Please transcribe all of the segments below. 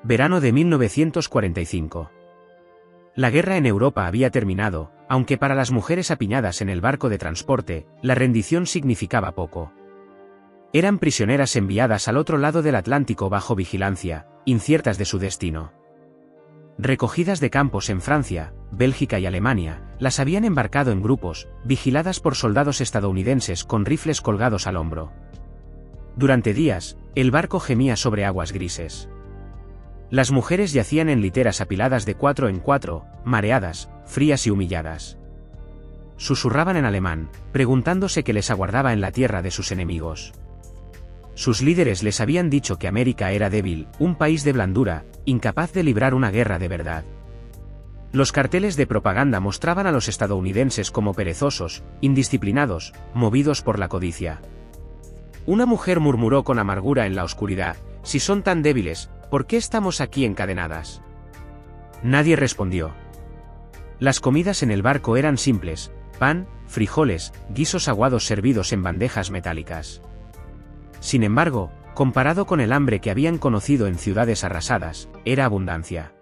Verano de 1945. La guerra en Europa había terminado, aunque para las mujeres apiñadas en el barco de transporte, la rendición significaba poco. Eran prisioneras enviadas al otro lado del Atlántico bajo vigilancia, inciertas de su destino. Recogidas de campos en Francia, Bélgica y Alemania, las habían embarcado en grupos, vigiladas por soldados estadounidenses con rifles colgados al hombro. Durante días, el barco gemía sobre aguas grises. Las mujeres yacían en literas apiladas de 4 en 4, mareadas, frías y humilladas. Susurraban en alemán, preguntándose qué les aguardaba en la tierra de sus enemigos. Sus líderes les habían dicho que América era débil, un país de blandura, incapaz de librar una guerra de verdad. Los carteles de propaganda mostraban a los estadounidenses como perezosos, indisciplinados, movidos por la codicia. Una mujer murmuró con amargura en la oscuridad: «Si son tan débiles, ¿por qué estamos aquí encadenadas?». Nadie respondió. Las comidas en el barco eran simples: pan, frijoles, guisos aguados servidos en bandejas metálicas. Sin embargo, comparado con el hambre que habían conocido en ciudades arrasadas, era abundancia.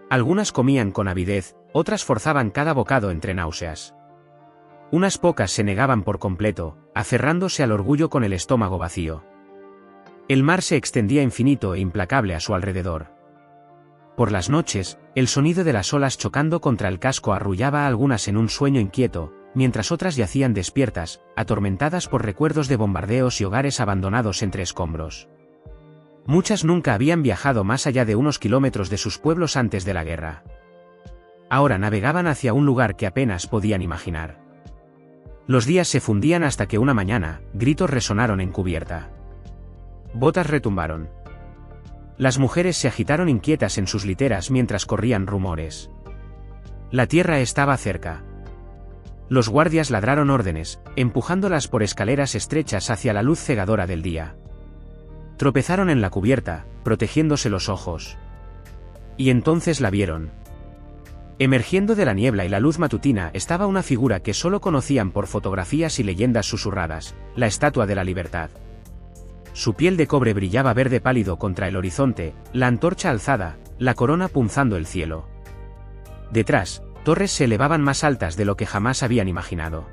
Algunas comían con avidez, otras forzaban cada bocado entre náuseas. Unas pocas se negaban por completo, aferrándose al orgullo con el estómago vacío. El mar se extendía infinito e implacable a su alrededor. Por las noches, el sonido de las olas chocando contra el casco arrullaba a algunas en un sueño inquieto, mientras otras yacían despiertas, atormentadas por recuerdos de bombardeos y hogares abandonados entre escombros. Muchas nunca habían viajado más allá de unos kilómetros de sus pueblos antes de la guerra. Ahora navegaban hacia un lugar que apenas podían imaginar. Los días se fundían hasta que una mañana, gritos resonaron en cubierta. Botas retumbaron. Las mujeres se agitaron inquietas en sus literas mientras corrían rumores. La tierra estaba cerca. Los guardias ladraron órdenes, empujándolas por escaleras estrechas hacia la luz cegadora del día. Tropezaron en la cubierta, protegiéndose los ojos. Y entonces la vieron. Emergiendo de la niebla y la luz matutina estaba una figura que solo conocían por fotografías y leyendas susurradas: la Estatua de la Libertad. Su piel de cobre brillaba verde pálido contra el horizonte, la antorcha alzada, la corona punzando el cielo. Detrás, torres se elevaban más altas de lo que jamás habían imaginado.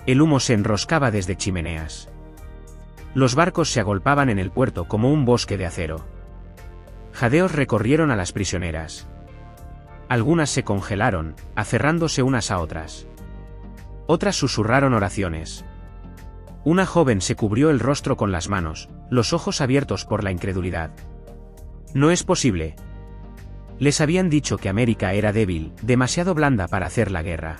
El humo se enroscaba desde chimeneas. Los barcos se agolpaban en el puerto como un bosque de acero. Jadeos recorrieron a las prisioneras. Algunas se congelaron, aferrándose unas a otras. Otras susurraron oraciones. Una joven se cubrió el rostro con las manos, los ojos abiertos por la incredulidad. «No es posible». Les habían dicho que América era débil, demasiado blanda para hacer la guerra.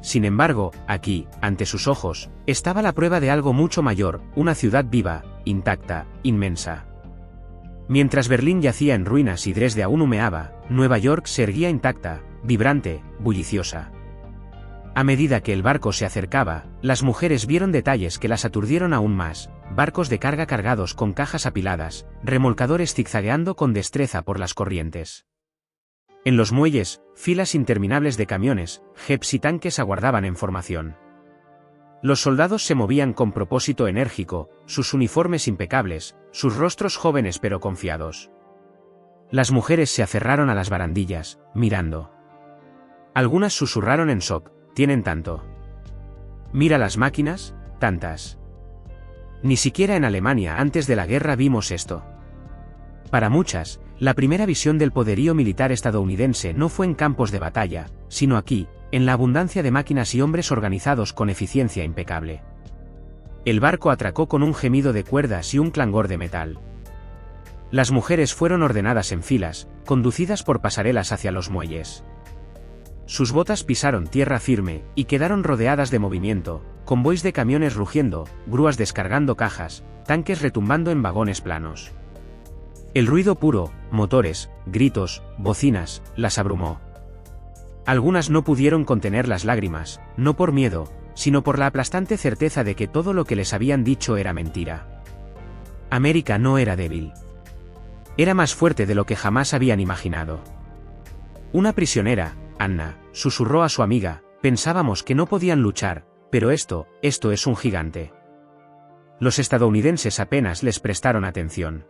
Sin embargo, aquí, ante sus ojos, estaba la prueba de algo mucho mayor: una ciudad viva, intacta, inmensa. Mientras Berlín yacía en ruinas y Dresde aún humeaba, Nueva York se erguía intacta, vibrante, bulliciosa. A medida que el barco se acercaba, las mujeres vieron detalles que las aturdieron aún más: barcos de carga cargados con cajas apiladas, remolcadores zigzagueando con destreza por las corrientes. En los muelles, filas interminables de camiones, jeeps y tanques aguardaban en formación. Los soldados se movían con propósito enérgico, sus uniformes impecables, sus rostros jóvenes pero confiados. Las mujeres se aferraron a las barandillas, mirando. Algunas susurraron en shock: «Tienen tanto. Mira las máquinas, tantas. Ni siquiera en Alemania antes de la guerra vimos esto». Para muchas, la primera visión del poderío militar estadounidense no fue en campos de batalla, sino aquí, en la abundancia de máquinas y hombres organizados con eficiencia impecable. El barco atracó con un gemido de cuerdas y un clangor de metal. Las mujeres fueron ordenadas en filas, conducidas por pasarelas hacia los muelles. Sus botas pisaron tierra firme, y quedaron rodeadas de movimiento: convoys de camiones rugiendo, grúas descargando cajas, tanques retumbando en vagones planos. El ruido puro, motores, gritos, bocinas, las abrumó. Algunas no pudieron contener las lágrimas, no por miedo, sino por la aplastante certeza de que todo lo que les habían dicho era mentira. América no era débil. Era más fuerte de lo que jamás habían imaginado. Una prisionera, Anna, susurró a su amiga: «Pensábamos que no podían luchar, pero esto es un gigante». Los estadounidenses apenas les prestaron atención.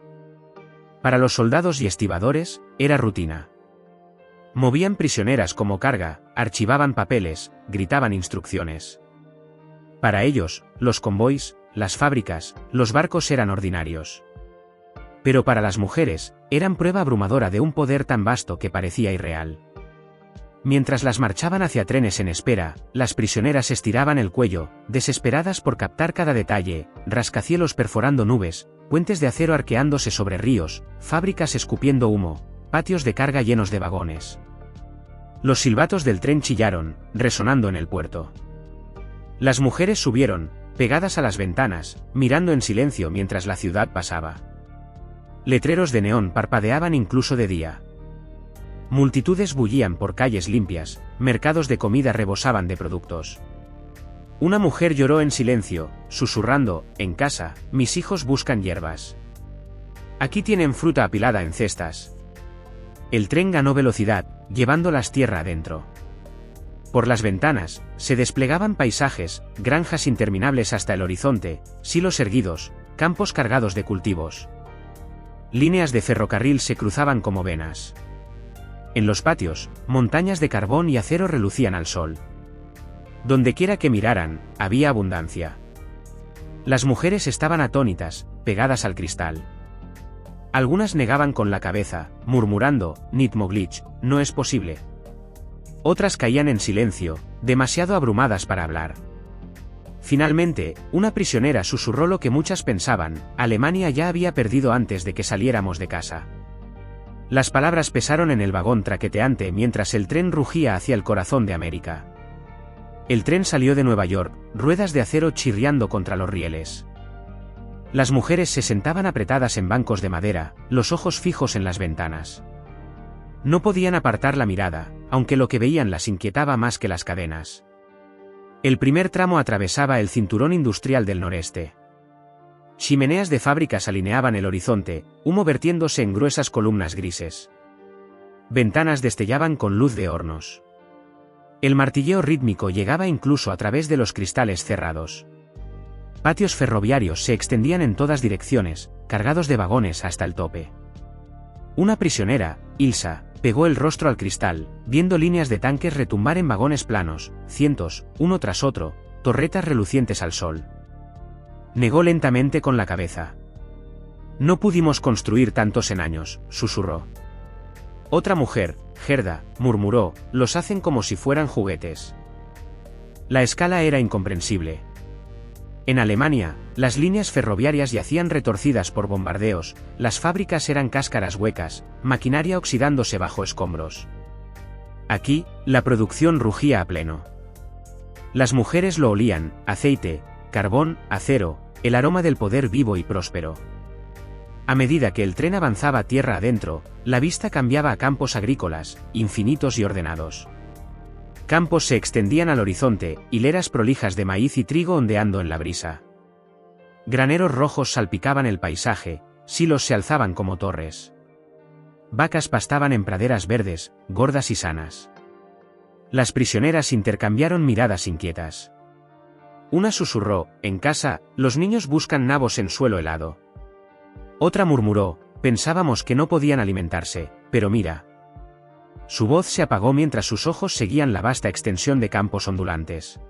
Para los soldados y estibadores, era rutina. Movían prisioneras como carga, archivaban papeles, gritaban instrucciones. Para ellos, los convoys, las fábricas, los barcos eran ordinarios. Pero para las mujeres, eran prueba abrumadora de un poder tan vasto que parecía irreal. Mientras las marchaban hacia trenes en espera, las prisioneras estiraban el cuello, desesperadas por captar cada detalle, rascacielos perforando nubes, puentes de acero arqueándose sobre ríos, fábricas escupiendo humo, patios de carga llenos de vagones. Los silbatos del tren chillaron, resonando en el puerto. Las mujeres subieron, pegadas a las ventanas, mirando en silencio mientras la ciudad pasaba. Letreros de neón parpadeaban incluso de día. Multitudes bullían por calles limpias, mercados de comida rebosaban de productos. Una mujer lloró en silencio, susurrando, en casa, mis hijos buscan hierbas. Aquí tienen fruta apilada en cestas. El tren ganó velocidad, llevándolas tierra adentro. Por las ventanas, se desplegaban paisajes, granjas interminables hasta el horizonte, silos erguidos, campos cargados de cultivos. Líneas de ferrocarril se cruzaban como venas. En los patios, montañas de carbón y acero relucían al sol. Dondequiera que miraran, había abundancia. Las mujeres estaban atónitas, pegadas al cristal. Algunas negaban con la cabeza, murmurando, Nitmoglich, no es posible. Otras caían en silencio, demasiado abrumadas para hablar. Finalmente, una prisionera susurró lo que muchas pensaban, Alemania ya había perdido antes de que saliéramos de casa. Las palabras pesaron en el vagón traqueteante mientras el tren rugía hacia el corazón de América. El tren salió de Nueva York, ruedas de acero chirriando contra los rieles. Las mujeres se sentaban apretadas en bancos de madera, los ojos fijos en las ventanas. No podían apartar la mirada, aunque lo que veían las inquietaba más que las cadenas. El primer tramo atravesaba el cinturón industrial del noreste. Chimeneas de fábricas alineaban el horizonte, humo vertiéndose en gruesas columnas grises. Ventanas destellaban con luz de hornos. El martilleo rítmico llegaba incluso a través de los cristales cerrados. Patios ferroviarios se extendían en todas direcciones, cargados de vagones hasta el tope. Una prisionera, Ilsa, pegó el rostro al cristal, viendo líneas de tanques retumbar en vagones planos, cientos, uno tras otro, torretas relucientes al sol. Negó lentamente con la cabeza. No pudimos construir tantos en años, susurró. Otra mujer, Gerda, murmuró, los hacen como si fueran juguetes. La escala era incomprensible. En Alemania, las líneas ferroviarias yacían retorcidas por bombardeos, las fábricas eran cáscaras huecas, maquinaria oxidándose bajo escombros. Aquí, la producción rugía a pleno. Las mujeres lo olían, aceite, carbón, acero, el aroma del poder vivo y próspero. A medida que el tren avanzaba tierra adentro, la vista cambiaba a campos agrícolas, infinitos y ordenados. Campos se extendían al horizonte, hileras prolijas de maíz y trigo ondeando en la brisa. Graneros rojos salpicaban el paisaje, silos se alzaban como torres. Vacas pastaban en praderas verdes, gordas y sanas. Las prisioneras intercambiaron miradas inquietas. Una susurró, en casa, los niños buscan nabos en suelo helado. Otra murmuró, pensábamos que no podían alimentarse, pero mira. Su voz se apagó mientras sus ojos seguían la vasta extensión de campos ondulantes.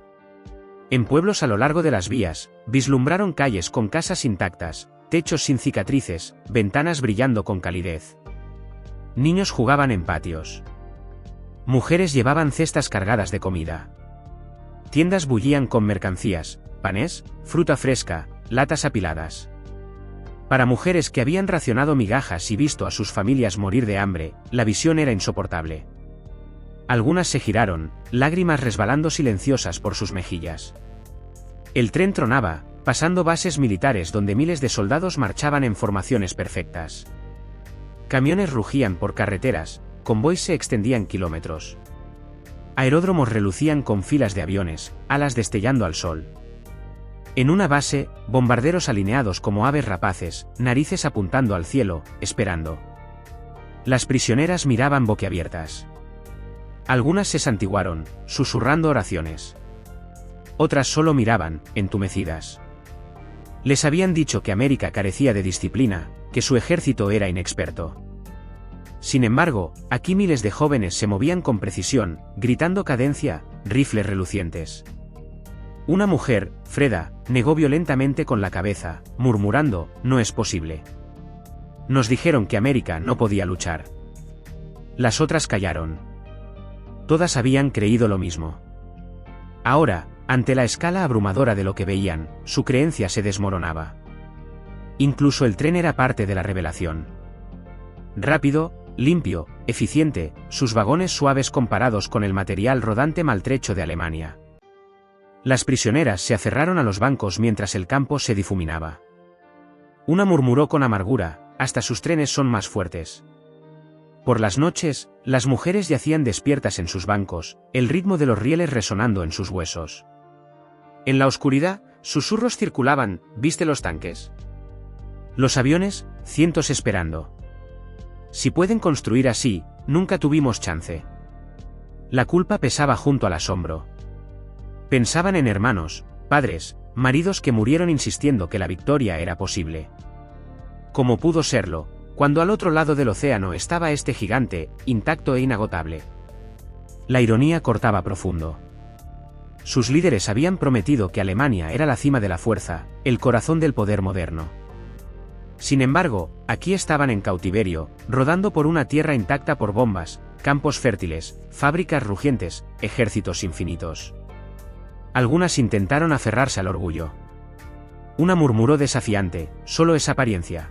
En pueblos a lo largo de las vías, vislumbraron calles con casas intactas, techos sin cicatrices, ventanas brillando con calidez. Niños jugaban en patios. Mujeres llevaban cestas cargadas de comida. Tiendas bullían con mercancías, panés, fruta fresca, latas apiladas. Para mujeres que habían racionado migajas y visto a sus familias morir de hambre, la visión era insoportable. Algunas se giraron, lágrimas resbalando silenciosas por sus mejillas. El tren tronaba, pasando bases militares donde miles de soldados marchaban en formaciones perfectas. Camiones rugían por carreteras, convoys se extendían kilómetros. Aeródromos relucían con filas de aviones, alas destellando al sol. En una base, bombarderos alineados como aves rapaces, narices apuntando al cielo, esperando. Las prisioneras miraban boquiabiertas. Algunas se santiguaron, susurrando oraciones. Otras solo miraban, entumecidas. Les habían dicho que América carecía de disciplina, que su ejército era inexperto. Sin embargo, aquí miles de jóvenes se movían con precisión, gritando cadencia, rifles relucientes. Una mujer, Freda, negó violentamente con la cabeza, murmurando, no es posible. Nos dijeron que América no podía luchar. Las otras callaron. Todas habían creído lo mismo. Ahora, ante la escala abrumadora de lo que veían, su creencia se desmoronaba. Incluso el tren era parte de la revelación. Rápido, limpio, eficiente, sus vagones suaves comparados con el material rodante maltrecho de Alemania. Las prisioneras se aferraron a los bancos mientras el campo se difuminaba. Una murmuró con amargura, hasta sus trenes son más fuertes. Por las noches, las mujeres yacían despiertas en sus bancos, el ritmo de los rieles resonando en sus huesos. En la oscuridad, susurros circulaban, ¿viste los tanques? Los aviones, cientos esperando. Si pueden construir así, nunca tuvimos chance. La culpa pesaba junto al asombro. Pensaban en hermanos, padres, maridos que murieron insistiendo que la victoria era posible. ¿Cómo pudo serlo, cuando al otro lado del océano estaba este gigante, intacto e inagotable? La ironía cortaba profundo. Sus líderes habían prometido que Alemania era la cima de la fuerza, el corazón del poder moderno. Sin embargo, aquí estaban en cautiverio, rodando por una tierra intacta por bombas, campos fértiles, fábricas rugientes, ejércitos infinitos. Algunas intentaron aferrarse al orgullo. Una murmuró desafiante, solo es apariencia.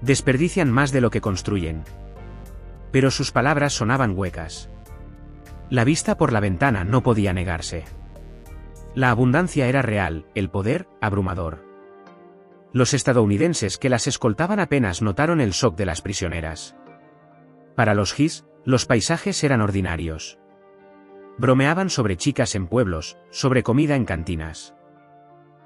Desperdician más de lo que construyen. Pero sus palabras sonaban huecas. La vista por la ventana no podía negarse. La abundancia era real, el poder, abrumador. Los estadounidenses que las escoltaban apenas notaron el shock de las prisioneras. Para los His, los paisajes eran ordinarios. Bromeaban sobre chicas en pueblos, sobre comida en cantinas.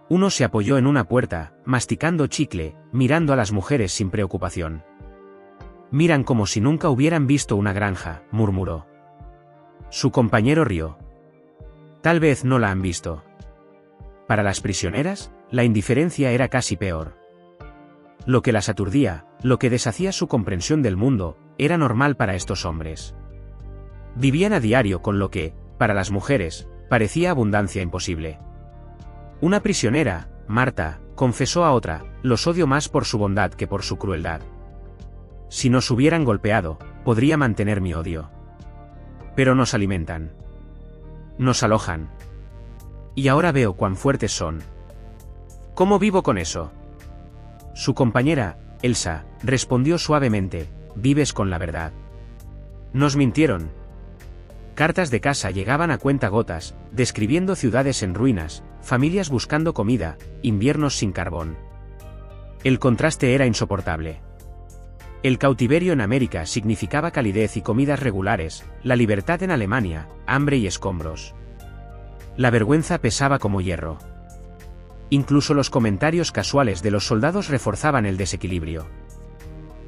Uno se apoyó en una puerta, masticando chicle, mirando a las mujeres sin preocupación. Miran como si nunca hubieran visto una granja, murmuró. Su compañero rió. Tal vez no la han visto. Para las prisioneras, la indiferencia era casi peor. Lo que las aturdía, lo que deshacía su comprensión del mundo, era normal para estos hombres. Vivían a diario con lo que, para las mujeres, parecía abundancia imposible. Una prisionera, Marta, confesó a otra, los odio más por su bondad que por su crueldad. Si nos hubieran golpeado, podría mantener mi odio. Pero nos alimentan. Nos alojan. Y ahora veo cuán fuertes son. ¿Cómo vivo con eso? Su compañera, Elsa, respondió suavemente, vives con la verdad. Nos mintieron. Cartas de casa llegaban a cuentagotas, describiendo ciudades en ruinas, familias buscando comida, inviernos sin carbón. El contraste era insoportable. El cautiverio en América significaba calidez y comidas regulares, la libertad en Alemania, hambre y escombros. La vergüenza pesaba como hierro. Incluso los comentarios casuales de los soldados reforzaban el desequilibrio.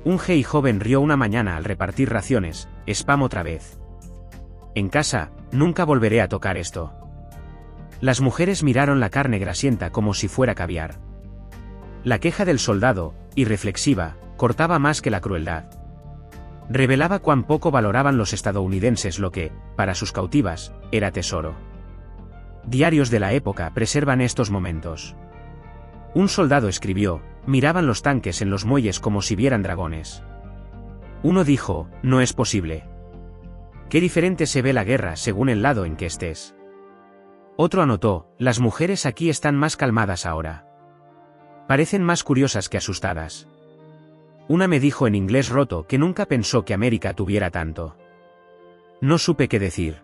Un gay joven rió una mañana al repartir raciones, spam otra vez. En casa, nunca volveré a tocar esto. Las mujeres miraron la carne grasienta como si fuera caviar. La queja del soldado, irreflexiva, cortaba más que la crueldad. Revelaba cuán poco valoraban los estadounidenses lo que, para sus cautivas, era tesoro. Diarios de la época preservan estos momentos. Un soldado escribió, miraban los tanques en los muelles como si vieran dragones. Uno dijo, no es posible. Qué diferente se ve la guerra según el lado en que estés. Otro anotó, las mujeres aquí están más calmadas ahora. Parecen más curiosas que asustadas. Una me dijo en inglés roto que nunca pensó que América tuviera tanto. No supe qué decir.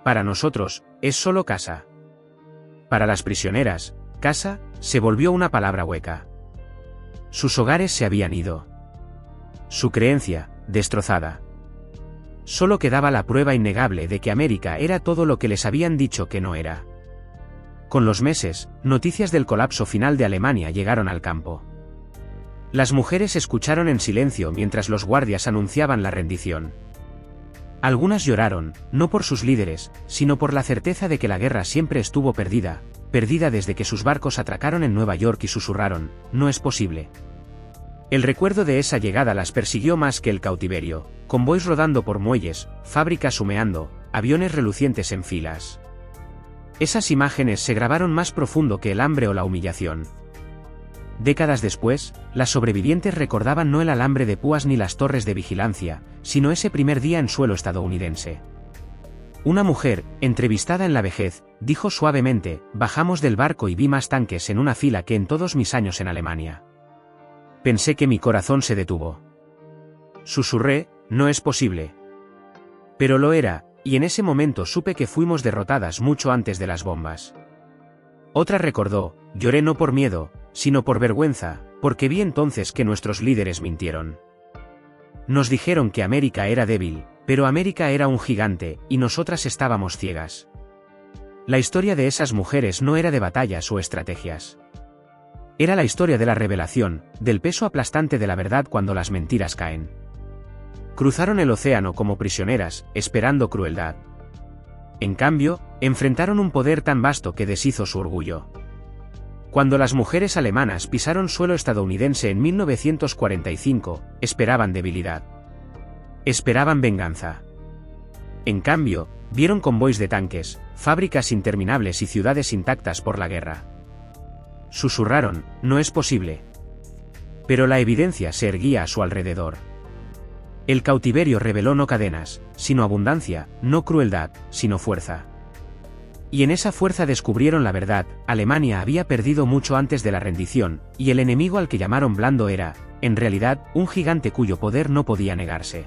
Para nosotros, es solo casa. Para las prisioneras, casa, se volvió una palabra hueca. Sus hogares se habían ido. Su creencia, destrozada. Solo quedaba la prueba innegable de que América era todo lo que les habían dicho que no era. Con los meses, noticias del colapso final de Alemania llegaron al campo. Las mujeres escucharon en silencio mientras los guardias anunciaban la rendición. Algunas lloraron, no por sus líderes, sino por la certeza de que la guerra siempre estuvo perdida, perdida desde que sus barcos atracaron en Nueva York y susurraron, no es posible. El recuerdo de esa llegada las persiguió más que el cautiverio, convoys rodando por muelles, fábricas humeando, aviones relucientes en filas. Esas imágenes se grabaron más profundo que el hambre o la humillación. Décadas después, las sobrevivientes recordaban no el alambre de púas ni las torres de vigilancia, sino ese primer día en suelo estadounidense. Una mujer, entrevistada en la vejez, dijo suavemente: «Bajamos del barco y vi más tanques en una fila que en todos mis años en Alemania. Pensé que mi corazón se detuvo». Susurré: «No es posible». Pero lo era, y en ese momento supe que fuimos derrotadas mucho antes de las bombas. Otra recordó: «Lloré no por miedo, sino por vergüenza, porque vi entonces que nuestros líderes mintieron. Nos dijeron que América era débil, pero América era un gigante, y nosotras estábamos ciegas». La historia de esas mujeres no era de batallas o estrategias. Era la historia de la revelación, del peso aplastante de la verdad cuando las mentiras caen. Cruzaron el océano como prisioneras, esperando crueldad. En cambio, enfrentaron un poder tan vasto que deshizo su orgullo. Cuando las mujeres alemanas pisaron suelo estadounidense en 1945, esperaban debilidad. Esperaban venganza. En cambio, vieron convoys de tanques, fábricas interminables y ciudades intactas por la guerra. Susurraron: «No es posible». Pero la evidencia se erguía a su alrededor. El cautiverio reveló no cadenas, sino abundancia, no crueldad, sino fuerza. Y en esa fuerza descubrieron la verdad: Alemania había perdido mucho antes de la rendición, y el enemigo al que llamaron blando era, en realidad, un gigante cuyo poder no podía negarse.